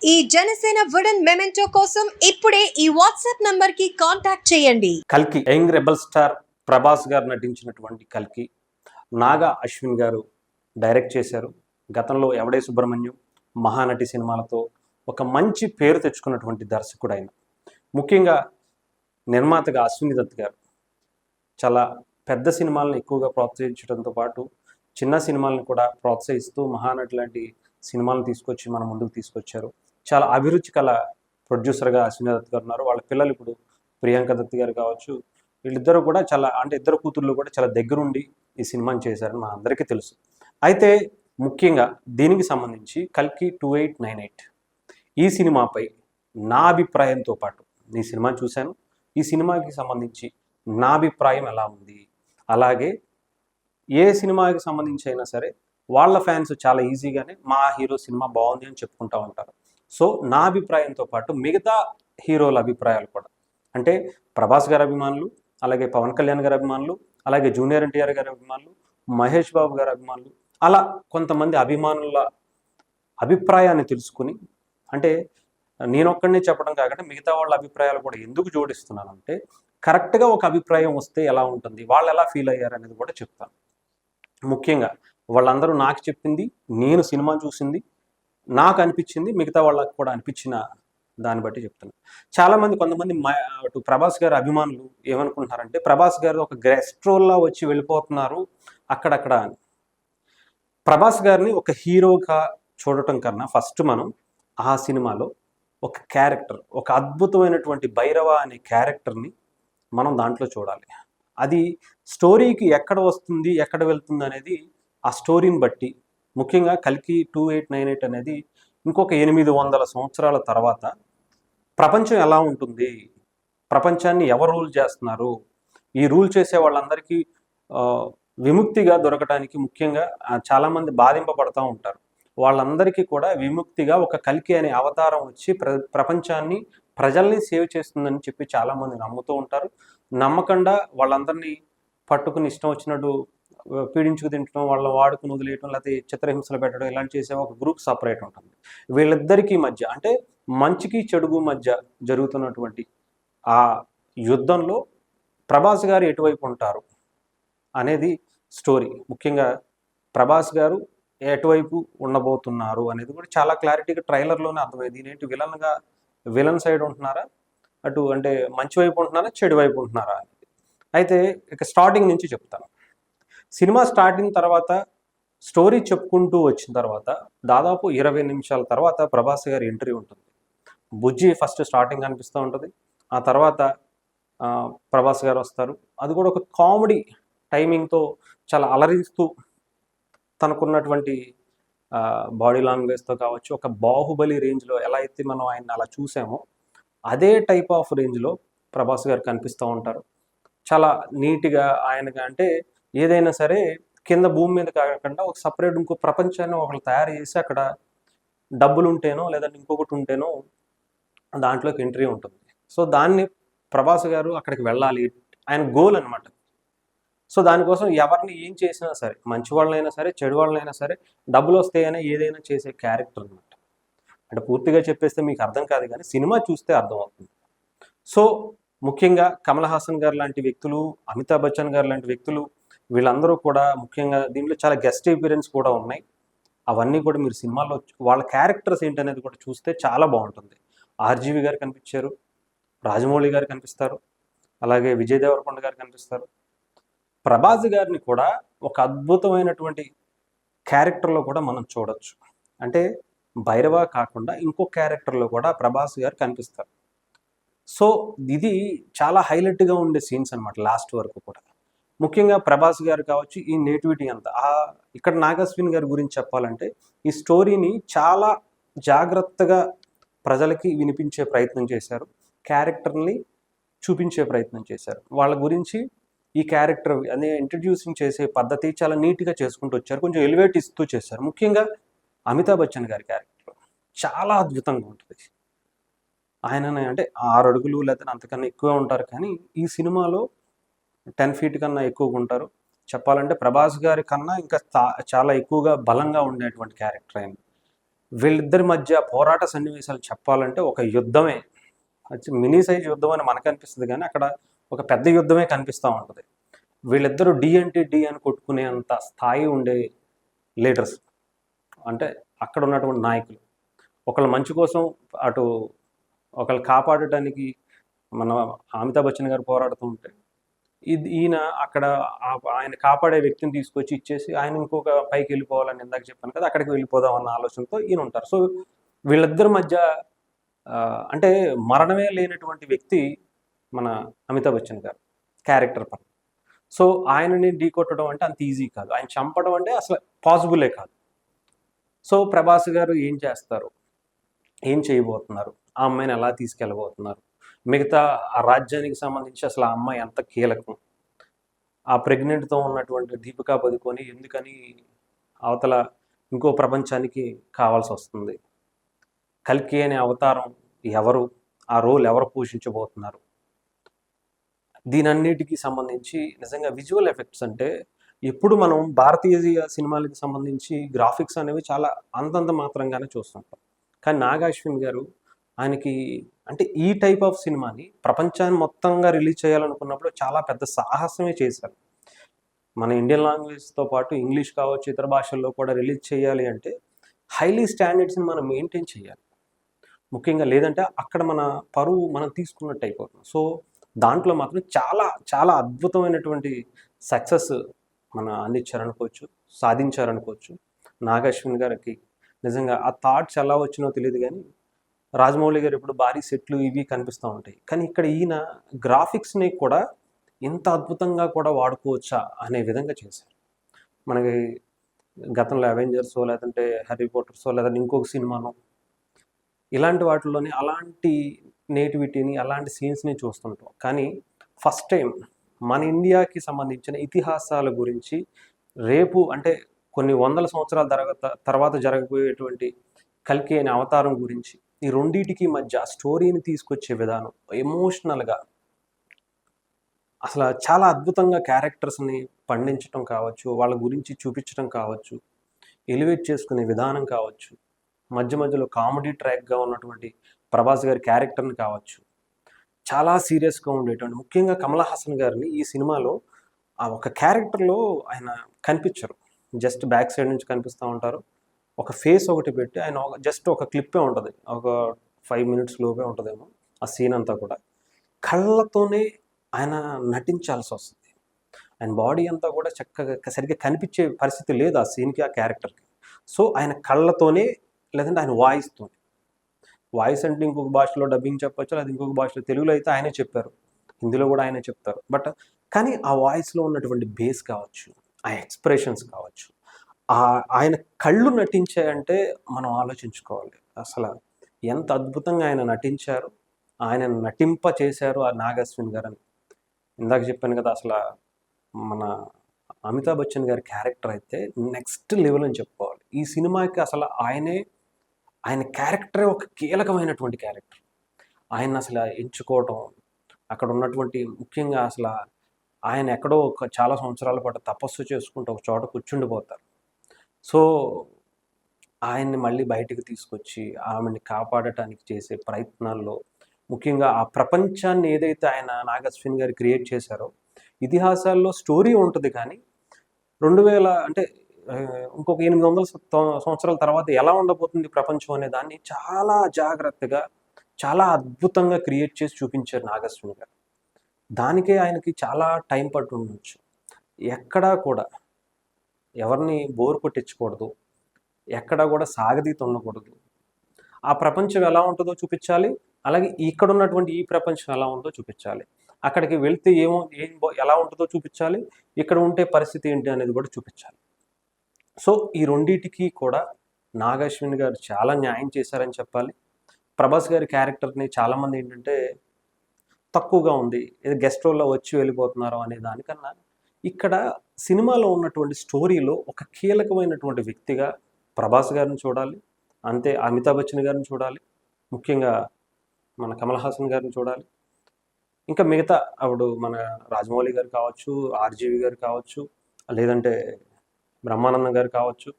ఈ Janasena wooden memento కోసం ఇప్పుడే ఈ వాట్సాప్ నంబర్ కి కాంటాక్ట్ చేయండి. కల్కి యంగ్ రెబల్ స్టార్ ప్రభాస్ గారు నటించినటువంటి కల్కి నాగా అశ్విన్ గారు డైరెక్ట్ చేశారు. గతంలో ఎవడే సుబ్రహ్మణ్యం, మహానటి సినిమాలతో ఒక మంచి పేరు తెచ్చుకున్నటువంటి దర్శకుడు ఆయన. ముఖ్యంగా నిర్మాతగా అశ్విని దత్ గారు చాలా పెద్ద సినిమాలను ఎక్కువగా ప్రోత్సహించడంతో పాటు చిన్న సినిమాలను కూడా ప్రోత్సహిస్తూ మహానటి లాంటి సినిమాలను తీసుకొచ్చి మన ముందుకు తీసుకొచ్చారు. చాలా అభిరుచి కల ప్రొడ్యూసర్గా అశ్విని దత్ గారు ఉన్నారు. వాళ్ళ పిల్లలు ఇప్పుడు ప్రియాంక దత్ గారు కావచ్చు, వీళ్ళిద్దరూ కూడా చాలా ఇద్దరు కూతుర్లు కూడా చాలా దగ్గరుండి ఈ సినిమాని చేశారని మా అందరికీ తెలుసు. అయితే ముఖ్యంగా దీనికి సంబంధించి కల్కి 2898 ఈ సినిమాపై నా అభిప్రాయంతో పాటు ఈ సినిమా చూశాను. ఈ సినిమాకి సంబంధించి నా అభిప్రాయం ఎలా ఉంది, అలాగే ఏ సినిమాకి సంబంధించి అయినా సరే వాళ్ళ ఫ్యాన్స్ చాలా ఈజీగానే మా హీరో సినిమా బాగుంది అని చెప్పుకుంటూ ఉంటారు. సో నా అభిప్రాయంతో పాటు మిగతా హీరోల అభిప్రాయాలు కూడా, అంటే ప్రభాస్ గారి అభిమానులు, అలాగే పవన్ కళ్యాణ్ గారి అభిమానులు, అలాగే జూనియర్ ఎన్టీఆర్ గారి అభిమానులు, మహేష్ బాబు గారి అభిమానులు, అలా కొంతమంది అభిమానుల అభిప్రాయాన్ని తెలుసుకుని, అంటే నేనొక్కడినే చెప్పడం కాకుండా మిగతా వాళ్ళ అభిప్రాయాలు కూడా ఎందుకు జోడిస్తున్నానంటే కరెక్ట్గా ఒక అభిప్రాయం వస్తే ఎలా ఉంటుంది, వాళ్ళు ఎలా ఫీల్ అయ్యారు అనేది కూడా చెప్తాను. ముఖ్యంగా వాళ్ళందరూ నాకు చెప్పింది, నేను సినిమా చూసింది, నాకు అనిపించింది, మిగతా వాళ్ళకి కూడా అనిపించిన దాన్ని బట్టి చెప్తున్నాను. చాలామంది కొంతమంది అటు ప్రభాస్ గారి అభిమానులు ఏమనుకుంటున్నారంటే ప్రభాస్ గారు ఒక గెస్ట్ రోల్లా వచ్చి వెళ్ళిపోతున్నారు అక్కడక్కడ అని. ప్రభాస్ గారిని ఒక హీరోగా చూడటం కన్నా ఫస్ట్ మనం ఆ సినిమాలో ఒక క్యారెక్టర్, ఒక అద్భుతమైనటువంటి భైరవ అనే క్యారెక్టర్ని మనం దాంట్లో చూడాలి. అది స్టోరీకి ఎక్కడ వస్తుంది, ఎక్కడ వెళ్తుంది అనేది ఆ స్టోరీని బట్టి. ముఖ్యంగా కల్కి 2898 అనేది ఇంకొక 800 సంవత్సరాల తర్వాత ప్రపంచం ఎలా ఉంటుంది, ప్రపంచాన్ని ఎవరు రూల్ చేస్తున్నారు, ఈ రూల్ చేసే వాళ్ళందరికీ విముక్తిగా దొరకడానికి ముఖ్యంగా చాలామంది బాధింపబడతా ఉంటారు. వాళ్ళందరికీ కూడా విముక్తిగా ఒక కల్కి అనే అవతారం వచ్చి ప్రపంచాన్ని, ప్రజల్ని సేవ్ చేస్తుందని చెప్పి చాలామంది నమ్ముతూ ఉంటారు. నమ్మకుండా వాళ్ళందరినీ పట్టుకుని ఇష్టం వచ్చినట్టు పీడించుకు తింటడం, వాళ్ళని వాడుకుని వదిలేయటం, లేకపోతే చిత్రహింసలు పెట్టడం, ఇలాంటి చేసే ఒక గ్రూప్ సపరేట్ ఉంటుంది. వీళ్ళిద్దరికీ మధ్య, అంటే మంచికి చెడుగు మధ్య జరుగుతున్నటువంటి ఆ యుద్ధంలో ప్రభాస్ గారు ఎటువైపు ఉంటారు అనేది స్టోరీ. ముఖ్యంగా ప్రభాస్ గారు ఎటువైపు ఉండబోతున్నారు అనేది కూడా చాలా క్లారిటీగా ట్రైలర్లోనే అర్థమైంది. ఇదేంటి విలన్ సైడ్ ఉంటున్నారా, అటు అంటే మంచి వైపు ఉంటున్నారా, చెడు వైపు ఉంటున్నారా అనేది. అయితే ఇక స్టార్టింగ్ నుంచి చెప్తాను. సినిమా స్టార్టింగ్ తర్వాత స్టోరీ చెప్పుకుంటూ వచ్చిన తర్వాత దాదాపు 20 నిమిషాల తర్వాత ప్రభాస్ గారి ఎంట్రీ ఉంటుంది. బుజ్జి ఫస్ట్ స్టార్టింగ్ అనిపిస్తూ ఉంటుంది. ఆ తర్వాత ప్రభాస్ గారు వస్తారు. అది కూడా ఒక కామెడీ టైమింగ్తో చాలా అలరిస్తూ తనకున్నటువంటి బాడీ లాంగ్వేజ్తో కావచ్చు, ఒక బాహుబలి రేంజ్లో ఎలా అయితే మనం ఆయన అలా చూసామో అదే టైప్ ఆఫ్ రేంజ్లో ప్రభాస్ గారు కనిపిస్తూ ఉంటారు. చాలా నీట్గా ఆయనగా, అంటే ఏదైనా సరే కింద భూమి మీద కాకుండా ఒక సపరేట్ ఇంకో ప్రపంచాన్ని ఒకళ్ళు తయారు చేసి అక్కడ డబ్బులు ఉంటేనో లేదంటే ఇంకొకటి ఉంటేనో దాంట్లోకి ఎంట్రీ ఉంటుంది. సో దాన్ని ప్రభాస్ గారు అక్కడికి వెళ్ళాలి, ఆయన గోల్ అనమాట. సో దానికోసం ఎవరిని ఏం చేసినా సరే, మంచి వాళ్ళైనా సరే, చెడు వాళ్ళైనా సరే, డబ్బులు వస్తాయనే ఏదైనా చేసే క్యారెక్టర్ అనమాట. అంటే పూర్తిగా చెప్పేస్తే మీకు అర్థం కాదు, కానీ సినిమా చూస్తే అర్థం అవుతుంది. సో ముఖ్యంగా కమల్ హాసన్ గారు లాంటి వ్యక్తులు, అమితాబ్ బచ్చన్ గారు లాంటి వ్యక్తులు, వీళ్ళందరూ కూడా ముఖ్యంగా దీంట్లో చాలా గెస్ట్ అపియరెన్స్ కూడా ఉన్నాయి. అవన్నీ కూడా మీరు సినిమాలో వాళ్ళ క్యారెక్టర్స్ ఏంటనేది కూడా చూస్తే చాలా బాగుంటుంది. ఆర్జీవి గారు కనిపించారు, రాజమౌళి గారు కనిపిస్తారు, అలాగే విజయ్ దేవరకొండ గారు కనిపిస్తారు. ప్రభాస్ గారిని కూడా ఒక అద్భుతమైనటువంటి క్యారెక్టర్లో కూడా మనం చూడొచ్చు. అంటే భైరవ కాకుండా ఇంకో క్యారెక్టర్లో కూడా ప్రభాస్ గారు కనిపిస్తారు. సో ఇది చాలా హైలైట్గా ఉండే సీన్స్ అనమాట లాస్ట్ వరకు కూడా. ముఖ్యంగా ప్రభాస్ గారు కావచ్చు, ఈ నేటివిటీ అంతా. ఇక్కడ నాగశ్విన్ గారి గురించి చెప్పాలంటే ఈ స్టోరీని చాలా జాగ్రత్తగా ప్రజలకి వినిపించే ప్రయత్నం చేశారు, క్యారెక్టర్ని చూపించే ప్రయత్నం చేశారు. వాళ్ళ గురించి ఈ క్యారెక్టర్ అనే ఇంట్రడ్యూసింగ్ చేసే పద్ధతి చాలా నీట్గా చేసుకుంటూ వచ్చారు, కొంచెం ఎలివేట్ ఇస్తూ చేశారు. ముఖ్యంగా అమితాబ్ బచ్చన్ గారి క్యారెక్టర్ చాలా అద్భుతంగా ఉంటుంది. ఆయన అంటే 6 అడుగులు లేకపోతే అంతకన్నా ఎక్కువ ఉంటారు, కానీ ఈ సినిమాలో 10 feet కన్నా ఎక్కువగా ఉంటారు. చెప్పాలంటే ప్రభాస్ గారి కన్నా ఇంకా చాలా ఎక్కువగా బలంగా ఉండేటువంటి క్యారెక్టర్ ఆయన. వీళ్ళిద్దరి మధ్య పోరాట సన్నివేశాలు చెప్పాలంటే ఒక యుద్ధమే. మినీ సైజ్ యుద్ధం అని మనకు అనిపిస్తుంది కానీ అక్కడ ఒక పెద్ద యుద్ధమే కనిపిస్తూ ఉంటుంది. వీళ్ళిద్దరూ డి అంటే డి అని కొట్టుకునేంత స్థాయి ఉండే లీడర్స్, అంటే అక్కడ ఉన్నటువంటి నాయకులు. ఒకళ్ళ మంచి కోసం అటు ఒకళ్ళు కాపాడటానికి మన అమితాబ్ బచ్చన్ గారు పోరాడుతూ ఉంటే ఈయన అక్కడ ఆయన కాపాడే వ్యక్తిని తీసుకొచ్చి ఇచ్చేసి ఆయన ఇంకొక పైకి వెళ్ళిపోవాలని ఇందాక చెప్పాను కదా, అక్కడికి వెళ్ళిపోదాం అన్న ఆలోచనతో ఈయన ఉంటారు. సో వీళ్ళిద్దరి మధ్య అంటే మరణమే లేనటువంటి వ్యక్తి మన అమితాబ్ బచ్చన్ గారు క్యారెక్టర్ పరంగా. సో ఆయనని ఢీ కొట్టడం అంటే అంత ఈజీ కాదు, ఆయన చంపడం అంటే అసలు పాసిబులే కాదు. సో ప్రభాస్ గారు ఏం చేస్తారు, ఏం చేయబోతున్నారు, ఆ అమ్మాయిని ఎలా తీసుకెళ్ళబోతున్నారు, మిగతా ఆ రాజ్యానికి సంబంధించి అసలు ఆ అమ్మాయి ఎంత కీలకం, ఆ ప్రెగ్నెంట్తో ఉన్నటువంటి దీపికా పదుకొని ఎందుకని అవతల ఇంకో ప్రపంచానికి కావాల్సి వస్తుంది, కల్కి అనే అవతారం ఎవరు, ఆ రోల్ ఎవరు పోషించబోతున్నారు, దీనన్నిటికీ సంబంధించి నిజంగా విజువల్ ఎఫెక్ట్స్ అంటే ఎప్పుడు మనం భారతీయ సినిమాలకు సంబంధించి గ్రాఫిక్స్ అనేవి చాలా అంతంత మాత్రంగానే చూస్తుంటాం. కానీ నాగ అశ్విన్ గారు ఆయనకి అంటే ఈ టైప్ ఆఫ్ సినిమాని ప్రపంచాన్ని మొత్తంగా రిలీజ్ చేయాలనుకున్నప్పుడు చాలా పెద్ద సాహసమే చేశారు. మన ఇండియన్ లాంగ్వేజ్తో పాటు ఇంగ్లీష్ కావచ్చు, ఇతర భాషల్లో కూడా రిలీజ్ చేయాలి అంటే హైలీ స్టాండర్డ్స్ని మనం మెయింటైన్ చేయాలి ముఖ్యంగా, లేదంటే అక్కడ మన పరువు మనం తీసుకున్నట్టు అయిపోతుంది. సో దాంట్లో మాత్రం చాలా చాలా అద్భుతమైనటువంటి సక్సెస్ మన అందించారనుకోవచ్చు, సాధించారనుకోవచ్చు. నాగ అశ్విన్ గారికి నిజంగా ఆ థాట్స్ ఎలా వచ్చినో తెలియదు కానీ రాజమౌళి గారు ఇప్పుడు భారీ సెట్లు ఇవి కనిపిస్తూ ఉంటాయి, కానీ ఇక్కడ ఈయన గ్రాఫిక్స్ని కూడా ఇంత అద్భుతంగా కూడా వాడుకోవచ్చా అనే విధంగా చేశారు. మనకి గతంలో అవెంజర్సో లేదంటే హ్యారీ పోటర్సో లేదంటే ఇంకొక సినిమానో ఇలాంటి వాటిల్లోనే అలాంటి నేటివిటీని అలాంటి సీన్స్ని చూస్తుంటాం. కానీ ఫస్ట్ టైం మన ఇండియాకి సంబంధించిన ఇతిహాసాల గురించి రేపు అంటే కొన్ని వందల సంవత్సరాల తర్వాత జరగబోయేటువంటి కల్కి అనే అవతారం గురించి ఈ రెండింటికి మధ్య స్టోరీని తీసుకొచ్చే విధానం ఎమోషనల్గా అసలు చాలా అద్భుతంగా క్యారెక్టర్స్ని పండించడం కావచ్చు, వాళ్ళ గురించి చూపించడం కావచ్చు, ఎలివేట్ చేసుకునే విధానం కావచ్చు, మధ్య మధ్యలో కామెడీ ట్రాక్గా ఉన్నటువంటి ప్రభాస్ గారి క్యారెక్టర్ని కావచ్చు, చాలా సీరియస్గా ఉండేటువంటి ముఖ్యంగా కమల్ హాసన్ గారిని ఈ సినిమాలో ఆ ఒక క్యారెక్టర్లో ఆయన కనిపించరు, జస్ట్ బ్యాక్ సైడ్ నుంచి కనిపిస్తూ ఉంటారు. ఒక ఫేస్ ఒకటి పెట్టి ఆయన జస్ట్ ఒక క్లిప్పే ఉంటుంది, ఒక 5 minutes లోపే ఉంటుందేమో ఆ సీన్ అంతా కూడా. కళ్ళతోనే ఆయన నటించాల్సి వస్తుంది, ఆయన బాడీ అంతా కూడా చక్కగా సరిగ్గా కనిపించే పరిస్థితి లేదు ఆ సీన్కి, ఆ క్యారెక్టర్కి. సో ఆయన కళ్ళతోనే లేదంటే ఆయన వాయిస్ అంటే ఇంకొక భాషలో డబ్బింగ్ చెప్పచ్చు, లేదా ఇంకొక భాషలో, తెలుగులో అయితే ఆయనే చెప్పారు, హిందీలో కూడా ఆయనే చెప్తారు. బట్ కానీ ఆ వాయిస్లో ఉన్నటువంటి బేస్ కావచ్చు, ఆ ఎక్స్ప్రెషన్స్ కావచ్చు, ఆయన కళ్ళు నటించాయంటే మనం ఆలోచించుకోవాలి అసలు ఎంత అద్భుతంగా ఆయన నటించారు, ఆయన నటింప చేశారు ఆ నాగ అశ్విన్ గారని. ఇందాక చెప్పాను కదా, అసలు మన అమితాబ్ బచ్చన్ గారి క్యారెక్టర్ అయితే నెక్స్ట్ లెవెల్ అని చెప్పుకోవాలి. ఈ సినిమాకి అసలు ఆయన క్యారెక్టరే ఒక కీలకమైనటువంటి క్యారెక్టర్. ఆయన అసలు ఎంచుకోవటం, అక్కడ ఉన్నటువంటి ముఖ్యంగా అసలు ఆయన ఎక్కడో చాలా సంవత్సరాల పాటు తపస్సు చేసుకుంటూ ఒక చోట కూర్చుండిపోతారు. సో ఆయన్ని మళ్ళీ బయటికి తీసుకొచ్చి ఆమెని కాపాడటానికి చేసే ప్రయత్నాల్లో ముఖ్యంగా ఆ ప్రపంచాన్ని ఏదైతే ఆయన నాగ అశ్విన్ గారు క్రియేట్ చేశారో, ఇతిహాసాల్లో స్టోరీ ఉంటుంది కానీ 2000 అంటే ఇంకొక 800 సంవత్సరాల తర్వాత ఎలా ఉండబోతుంది ప్రపంచం అనే దాన్ని చాలా జాగ్రత్తగా చాలా అద్భుతంగా క్రియేట్ చేసి చూపించారు నాగ అశ్విన్ గారు. దానికే ఆయనకి చాలా టైం పట్టు ఉండొచ్చు. ఎక్కడా కూడా ఎవరిని బోర్ కొట్టించకూడదు, ఎక్కడా కూడా సాగదీత ఉండకూడదు. ఆ ప్రపంచం ఎలా ఉంటుందో చూపించాలి, అలాగే ఇక్కడ ఉన్నటువంటి ఈ ప్రపంచం ఎలా ఉంటుందో చూపించాలి. అక్కడికి వెళ్తే ఎలా ఉంటుందో చూపించాలి, ఇక్కడ ఉంటే పరిస్థితి ఏంటి అనేది కూడా చూపించాలి. సో ఈ రెండింటికి కూడా నాగ అశ్విన్ గారు చాలా న్యాయం చేశారని చెప్పాలి. ప్రభాస్ గారి క్యారెక్టర్ని చాలామంది ఏంటంటే తక్కువగా ఉంది, ఏదో గెస్ట్ రోల్లో వచ్చి వెళ్ళిపోతున్నారు అనే దానికన్నా ఇక్కడ సినిమాలో ఉన్నటువంటి స్టోరీలో ఒక కీలకమైనటువంటి వ్యక్తిగా ప్రభాస్ గారిని చూడాలి, అంతే అమితాబ్ బచ్చన్ గారిని చూడాలి, ముఖ్యంగా మన కమల్ హాసన్ గారిని చూడాలి, ఇంకా మిగతా అప్పుడు మన రాజమౌళి గారు కావచ్చు, ఆర్జీవి గారు కావచ్చు, లేదంటే బ్రహ్మానందం గారు కావచ్చు,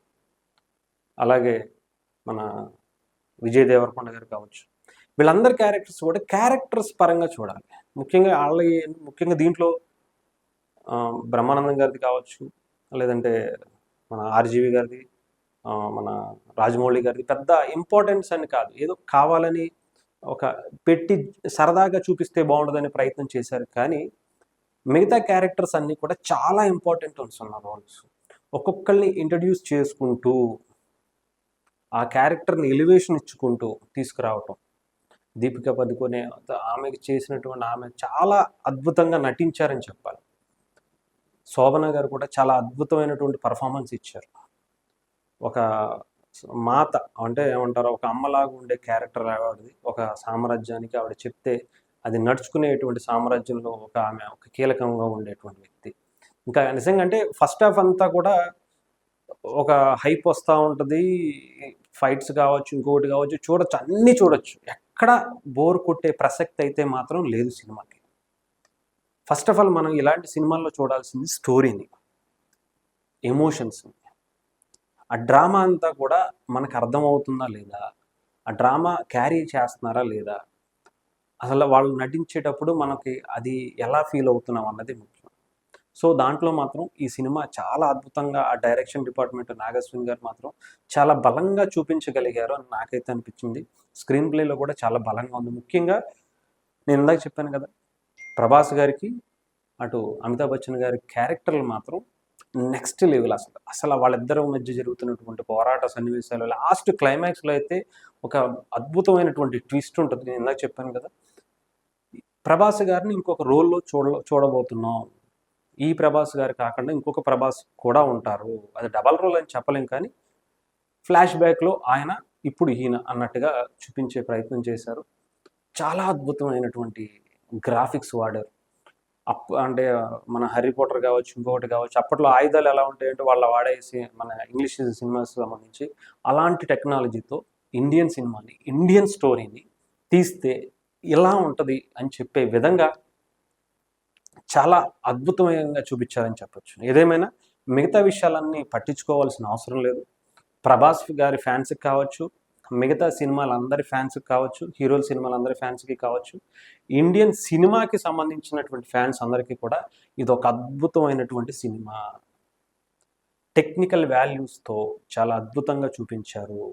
అలాగే మన విజయ్ దేవరకొండ గారు కావచ్చు, వీళ్ళందరి క్యారెక్టర్స్ కూడా క్యారెక్టర్స్ పరంగా చూడాలి. ముఖ్యంగా దీంట్లో బ్రహ్మానందం గారిది కావచ్చు, లేదంటే మన ఆర్జీవి గారిది, మన రాజమౌళి గారిది పెద్ద ఇంపార్టెన్స్ అని కాదు, ఏదో కావాలని ఒక పెట్టి సరదాగా చూపిస్తే బాగుంటుందనే ప్రయత్నం చేశారు. కానీ మిగతా క్యారెక్టర్స్ అన్నీ కూడా చాలా ఇంపార్టెంట్ ఉన్న రోల్స్. ఒక్కొక్కరిని ఇంట్రడ్యూస్ చేసుకుంటూ ఆ క్యారెక్టర్ని ఎలివేషన్ ఇచ్చుకుంటూ తీసుకురావటం. దీపికా పదుకొనే ఆమెకి చేసినటువంటి ఆమె చాలా అద్భుతంగా నటించారని చెప్పాలి. శోభన గారు కూడా చాలా అద్భుతమైనటువంటి పర్ఫార్మెన్స్ ఇచ్చారు. ఒక మాత అంటే ఏమంటారో ఒక అమ్మలాగా ఉండే క్యారెక్టర్ ఆవిడది. ఒక సామ్రాజ్యానికి ఆవిడ చెప్తే అది నడుచుకునేటువంటి సామ్రాజ్యంలో ఆమె ఒక కీలకంగా ఉండేటువంటి వ్యక్తి. ఇంకా నిజంగా అంటే ఫస్ట్ హాఫ్ అంతా కూడా ఒక హైప్ వస్తూ ఉంటుంది. ఫైట్స్ కావచ్చు, ఇంకొకటి కావచ్చు, చూడొచ్చు, అన్నీ చూడొచ్చు. ఎక్కడ బోర్ కొట్టే ప్రసక్తి అయితే మాత్రం లేదు సినిమాకి. ఫస్ట్ ఆఫ్ ఆల్ మనం ఇలాంటి సినిమాల్లో చూడాల్సింది స్టోరీని, ఎమోషన్స్ని. ఆ డ్రామా అంతా కూడా మనకు అర్థమవుతుందా లేదా, ఆ డ్రామా క్యారీ చేస్తున్నారా లేదా, అసలు వాళ్ళు నటించేటప్పుడు మనకి అది ఎలా ఫీల్ అవుతున్నాం అన్నది ముఖ్యం. సో దాంట్లో మాత్రం ఈ సినిమా చాలా అద్భుతంగా ఆ డైరెక్షన్ డిపార్ట్మెంట్ నాగశ్విన్ గారు మాత్రం చాలా బలంగా చూపించగలిగారు అని నాకైతే అనిపించింది. స్క్రీన్ ప్లేలో కూడా చాలా బలంగా ఉంది. ముఖ్యంగా నేను ఇందాక చెప్పాను కదా, ప్రభాస్ గారికి అటు అమితాబ్ బచ్చన్ గారి క్యారెక్టర్లు మాత్రం నెక్స్ట్ లెవెల్. అసలు వాళ్ళిద్దరి మధ్య జరుగుతున్నటువంటి పోరాట సన్నివేశాలు, లాస్ట్ క్లైమాక్స్లో అయితే ఒక అద్భుతమైనటువంటి ట్విస్ట్ ఉంటుంది. నేను ఇందాక చెప్పాను కదా, ప్రభాస్ గారిని ఇంకొక రోల్లో చూడబోతున్నాం. ఈ ప్రభాస్ గారు కాకుండా ఇంకొక ప్రభాస్ కూడా ఉంటారు. అది డబల్ రోల్ అని చెప్పలేం, కానీ ఫ్లాష్ బ్యాక్లో ఆయన ఇప్పుడు ఈయన అన్నట్టుగా చూపించే ప్రయత్నం చేశారు. చాలా అద్భుతమైనటువంటి గ్రాఫిక్స్ వాడారు. అంటే మన హ్యారీ పాటర్ కావచ్చు, ఇంకొకటి కావచ్చు, అప్పట్లో ఆయుధాలు ఎలా ఉంటాయంటే వాళ్ళు వాడేసి మన ఇంగ్లీష్ సినిమాస్ సంబంధించి అలాంటి టెక్నాలజీతో ఇండియన్ సినిమాని, ఇండియన్ స్టోరీని తీస్తే ఇలా ఉంటుంది అని చెప్పే విధంగా చాలా అద్భుతంగా చూపించారని చెప్పొచ్చు. ఏదేమైనా మిగతా విషయాలన్నీ పట్టించుకోవాల్సిన అవసరం లేదు. ప్రభాస్ గారి ఫ్యాన్స్కి కావచ్చు, మిగతా సినిమాలందరి ఫ్యాన్స్కి కావచ్చు, హీరోల సినిమాలందరి ఫ్యాన్స్కి కావచ్చు, ఇండియన్ సినిమాకి సంబంధించినటువంటి ఫ్యాన్స్ అందరికీ కూడా ఇది ఒక అద్భుతమైనటువంటి సినిమా. టెక్నికల్ వాల్యూస్తో చాలా అద్భుతంగా చూపించారు.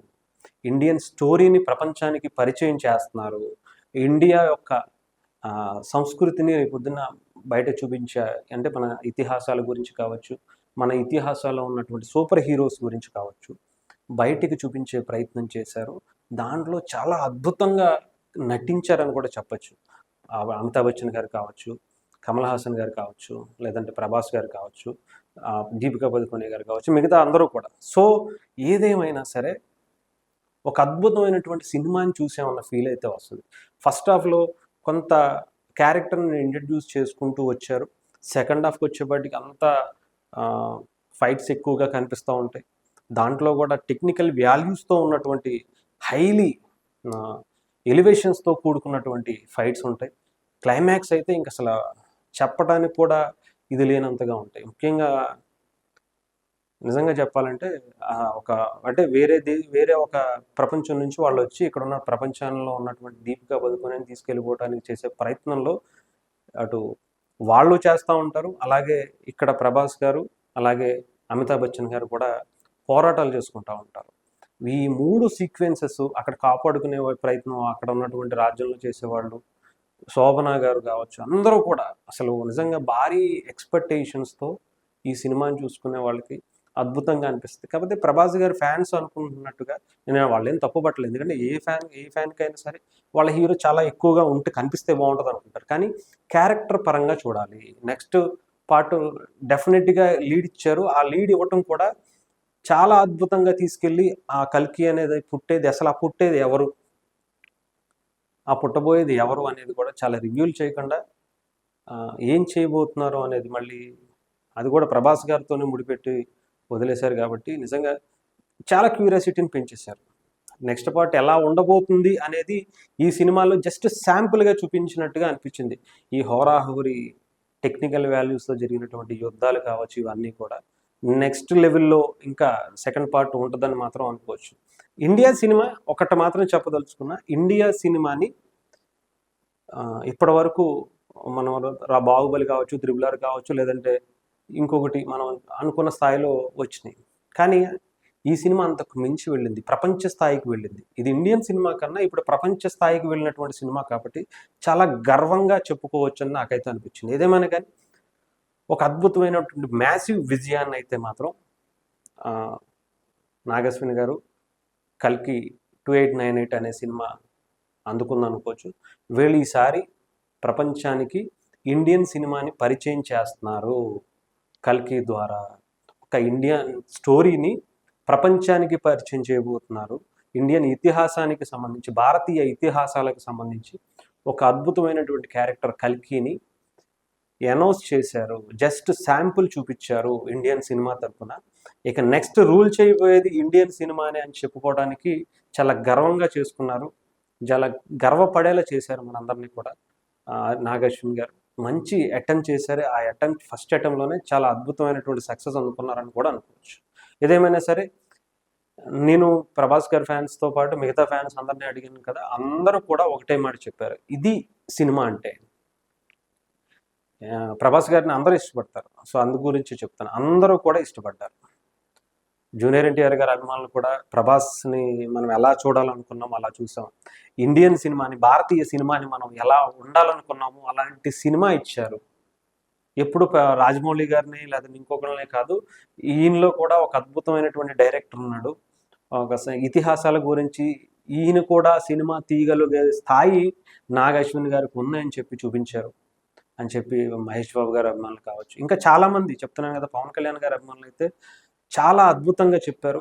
ఇండియన్ స్టోరీని ప్రపంచానికి పరిచయం చేస్తున్నారు. ఇండియా యొక్క సంస్కృతిని రేపొద్దున బయట చూపించే, అంటే మన ఇతిహాసాల గురించి కావచ్చు, మన ఇతిహాసాల్లో ఉన్నటువంటి సూపర్ హీరోస్ గురించి కావచ్చు, బయటికి చూపించే ప్రయత్నం చేశారు. దాంట్లో చాలా అద్భుతంగా నటించారని కూడా చెప్పచ్చు. అమితాబ్ బచ్చన్ గారు కావచ్చు, కమల్ హాసన్ గారు కావచ్చు, లేదంటే ప్రభాస్ గారు కావచ్చు, దీపికా పదుకొనే గారు కావచ్చు, మిగతా అందరూ కూడా. సో ఏదేమైనా సరే ఒక అద్భుతమైనటువంటి సినిమాని చూసామన్న ఫీల్ అయితే వస్తుంది. ఫస్ట్ హాఫ్లో కొంత క్యారెక్టర్ని ఇంట్రడ్యూస్ చేసుకుంటూ వచ్చారు. సెకండ్ హాఫ్కి వచ్చేపాటికి అంతా ఫైట్స్ ఎక్కువగా కనిపిస్తూ ఉంటాయి. దాంట్లో కూడా టెక్నికల్ వాల్యూస్తో ఉన్నటువంటి హైలీ ఎలివేషన్స్తో కూడుకున్నటువంటి ఫైట్స్ ఉంటాయి. క్లైమాక్స్ అయితే ఇంక అసలు చెప్పడానికి కూడా ఇది లేనంతగా ఉంటాయి. ముఖ్యంగా నిజంగా చెప్పాలంటే అంటే వేరే ఒక ప్రపంచం నుంచి వాళ్ళు వచ్చి ఇక్కడ ఉన్న ప్రపంచంలో ఉన్నటువంటి దీపికా పదుకొనే తీసుకెళ్ళిపోవడానికి చేసే ప్రయత్నంలో అటు వాళ్ళు చేస్తూ ఉంటారు, అలాగే ఇక్కడ ప్రభాస్ గారు, అలాగే అమితాబ్ బచ్చన్ గారు కూడా పోరాటాలు చేసుకుంటూ ఉంటారు. ఈ 3 సీక్వెన్సెస్ అక్కడ కాపాడుకునే ప్రయత్నం అక్కడ ఉన్నటువంటి రాజ్యంలో చేసేవాళ్ళు, శోభన గారు కావచ్చు, అందరూ కూడా అసలు నిజంగా భారీ ఎక్స్పెక్టేషన్స్తో ఈ సినిమాని చూసుకునే వాళ్ళకి అద్భుతంగా అనిపిస్తుంది. కాకపోతే ప్రభాస్ గారి ఫ్యాన్స్ అనుకుంటున్నట్టుగా నేను వాళ్ళేం తప్పుపట్టలేదు. ఎందుకంటే ఏ ఫ్యాన్కైనా సరే వాళ్ళ హీరో చాలా ఎక్కువగా ఉంటే కనిపిస్తే బాగుంటుంది అనుకుంటారు. కానీ క్యారెక్టర్ పరంగా చూడాలి. నెక్స్ట్ పార్ట్ డెఫినెట్గా లీడ్ ఇచ్చారు. ఆ లీడ్ ఇవ్వటం కూడా చాలా అద్భుతంగా తీసుకెళ్ళి ఆ కల్కి అనేది పుట్టేది, అసలు ఆ పుట్టేది ఎవరు, ఆ పుట్టబోయేది ఎవరు అనేది కూడా చాలా రివ్యూలు చేయకుండా ఏం చేయబోతున్నారు అనేది మళ్ళీ అది కూడా ప్రభాస్ గారితోనే ముడిపెట్టి వదిలేశారు. కాబట్టి నిజంగా చాలా క్యూరియాసిటీని పెంచేశారు. నెక్స్ట్ పార్ట్ ఎలా ఉండబోతుంది అనేది ఈ సినిమాలో జస్ట్ శాంపుల్గా చూపించినట్టుగా అనిపించింది. ఈ హోరాహోరీ టెక్నికల్ వాల్యూస్తో జరిగినటువంటి యుద్ధాలు కావచ్చు, ఇవన్నీ కూడా నెక్స్ట్ లెవెల్లో ఇంకా సెకండ్ పార్ట్ ఉంటుందని మాత్రం అనుకోవచ్చు. ఇండియా సినిమా ఒకటి మాత్రం చెప్పదలుచుకున్నా, ఇండియా సినిమాని ఇప్పటి వరకు మనం బాహుబలి కావచ్చు, త్రిబుల్ కావచ్చు, లేదంటే ఇంకొకటి మనం అనుకున్న స్థాయిలో వచ్చినాయి. కానీ ఈ సినిమా అంతకు మించి వెళ్ళింది, ప్రపంచ స్థాయికి వెళ్ళింది. ఇది ఇండియన్ సినిమా కన్నా ఇప్పుడు ప్రపంచ స్థాయికి వెళ్ళినటువంటి సినిమా కాబట్టి చాలా గర్వంగా చెప్పుకోవచ్చని నాకైతే అనిపించింది. ఏదేమైనా కానీ ఒక అద్భుతమైనటువంటి మ్యాసివ్ విజయాన్ని అయితే మాత్రం నాగశ్విని గారు కల్కి 2898 అనే సినిమా అందుకుందనుకోవచ్చు. వీళ్ళు ఈసారి ప్రపంచానికి ఇండియన్ సినిమాని పరిచయం చేస్తున్నారు కల్కి ద్వారా. ఒక ఇండియన్ స్టోరీని ప్రపంచానికి పరిచయం చేయబోతున్నారు. ఇండియన్ ఇతిహాసానికి సంబంధించి, భారతీయ ఇతిహాసాలకు సంబంధించి ఒక అద్భుతమైనటువంటి క్యారెక్టర్ కల్కిని అనౌన్స్ చేశారు. జస్ట్ శాంపుల్ చూపించారు ఇండియన్ సినిమా తరఫున. ఇక నెక్స్ట్ రూల్ చేయబోయేది ఇండియన్ సినిమానే అని చెప్పుకోవడానికి చాలా గర్వంగా చేసుకున్నారు. చాలా గర్వపడేలా చేశారు మనందరినీ కూడా. నాగశ్విన్ గారు మంచి అటెంప్ట్ చేశారు. ఆ అటెంప్ట్ ఫస్ట్ అటెంప్ట్లోనే చాలా అద్భుతమైనటువంటి సక్సెస్ అందుకున్నారని కూడా అనుకోవచ్చు. ఏదేమైనా సరే, నేను ప్రభాస్ గారి ఫ్యాన్స్తో పాటు మిగతా ఫ్యాన్స్ అందరినీ అడిగాను కదా, అందరూ కూడా ఒకటే మాట చెప్పారు, ఇది సినిమా అంటే. ప్రభాస్ గారిని అందరూ ఇష్టపడతారు. సో అందు గురించి చెప్తాను, అందరూ కూడా ఇష్టపడ్డారు. జూనియర్ ఎన్టీఆర్ గారి అభిమానులు కూడా ప్రభాస్ని మనం ఎలా చూడాలనుకున్నామో అలా చూసాం. ఇండియన్ సినిమాని, భారతీయ సినిమాని మనం ఎలా ఉండాలనుకున్నామో అలాంటి సినిమా ఇచ్చారు. ఎప్పుడు రాజమౌళి గారిని లేదా ఇంకొకరినే కాదు, ఈయనలో కూడా ఒక అద్భుతమైనటువంటి డైరెక్టర్ ఉన్నాడు. ఒక ఇతిహాసాల గురించి ఈయన కూడా సినిమా తీయగలిగే స్థాయి నాగశ్విన్ గారికి ఉందని చెప్పి చూపించారు అని చెప్పి మహేష్ బాబు గారి అభిమానులు కావచ్చు, ఇంకా చాలామంది చెప్తున్నాను కదా, పవన్ కళ్యాణ్ గారి అభిమానులు అయితే చాలా అద్భుతంగా చెప్పారు,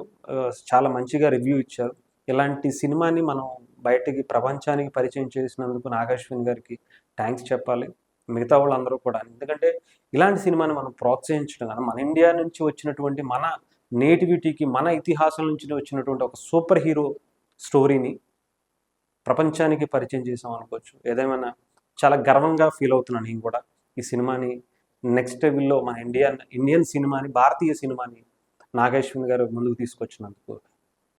చాలా మంచిగా రివ్యూ ఇచ్చారు. ఇలాంటి సినిమాని మనం బయటికి ప్రపంచానికి పరిచయం చేసినందుకు నాగశ్విన్ గారికి థ్యాంక్స్ చెప్పాలి, మిగతా వాళ్ళందరూ కూడా. ఎందుకంటే ఇలాంటి సినిమాని మనం ప్రోత్సహించడం కదా, మన ఇండియా నుంచి వచ్చినటువంటి, మన నేటివిటీకి, మన ఇతిహాసం నుంచి వచ్చినటువంటి ఒక సూపర్ హీరో స్టోరీని ప్రపంచానికి పరిచయం చేసాం అనుకోవచ్చు. ఏదేమైనా చాలా గర్వంగా ఫీల్ అవుతున్నాను నేను కూడా. ఈ సినిమాని నెక్స్ట్ లెవెల్లో మన ఇండియన్ సినిమాని, భారతీయ సినిమాని నాగశ్విన్ గారు ముందుకు తీసుకొచ్చినందుకు